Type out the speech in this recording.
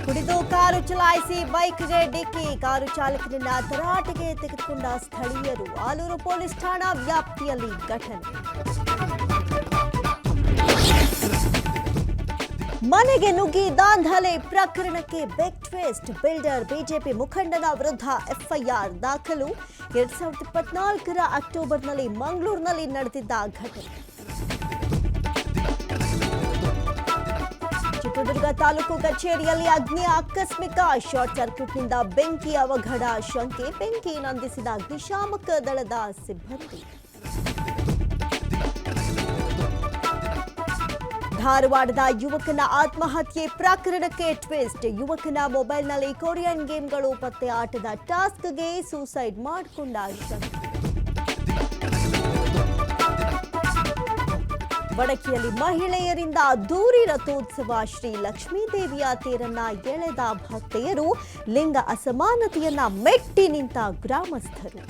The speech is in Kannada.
ಕುಡಿದು ಕಾರು ಚಲಾಯಿಸಿ ಬೈಕ್ಗೆ ಡಿಕ್ಕಿ ಕಾರು ಚಾಲಕನನ್ನ ತರಾಟೆಗೆ ತೆಗೆದುಕೊಂಡ ಸ್ಥಳೀಯರು ಆಲೂರು ಪೊಲೀಸ್ ಠಾಣಾ ವ್ಯಾಪ್ತಿಯಲ್ಲಿ ಘಟನೆ ಮನೆಗೆ ನುಗ್ಗಿ ದಾಂಧಲೆ ಪ್ರಕರಣಕ್ಕೆ ಬಿಗ್ ಟ್ವಿಸ್ಟ್ ಬಿಲ್ಡರ್ ಬಿಜೆಪಿ ಮುಖಂಡನ ವಿರುದ್ಧ ಎಫ್ಐಆರ್ ದಾಖಲು 2024ರ ಅಕ್ಟೋಬರ್ನಲ್ಲಿ ಮಂಗಳೂರಿನಲ್ಲಿ ನಡೆದಿದ್ದ ಘಟನೆ ಚಿತ್ರದುರ್ಗ ತಾಲೂಕು ಕಚೇರಿಯಲ್ಲಿ ಅಗ್ನಿ ಆಕಸ್ಮಿಕ ಶಾರ್ಟ್ ಸರ್ಕ್ಯೂಟ್ನಿಂದ ಬೆಂಕಿ ಅವಘಡ ಶಂಕೆ ಬೆಂಕಿ ನಂದಿಸಿದ ಅಗ್ನಿಶಾಮಕ ದಳದ ಸಿಬ್ಬಂದಿ ಧಾರವಾಡದ ಯುವಕನ ಆತ್ಮಹತ್ಯೆ ಪ್ರಕರಣಕ್ಕೆ ಟ್ವಿಸ್ಟ್ ಯುವಕನ ಮೊಬೈಲ್ನಲ್ಲಿ ಕೊರಿಯನ್ ಗೇಮ್ಗಳು ಪತ್ತೆ ಆಟದ ಟಾಸ್ಕ್ಗೆ ಸೂಸೈಡ್ ಮಾಡಿಕೊಂಡ ಶಂಕೆ ವಡಕಿಯಲ್ಲಿ ಮಹಿಳೆಯರಿಂದ ಅದ್ದೂರಿ ರಥೋತ್ಸವ ಶ್ರೀ ಲಕ್ಷ್ಮೀದೇವಿಯ ತೇರನ್ನ ಎಳೆದ ಭಕ್ತೆಯರು ಲಿಂಗ ಅಸಮಾನತೆಯನ್ನ ಮೆಟ್ಟಿ ನಿಂತ ಗ್ರಾಮಸ್ಥರು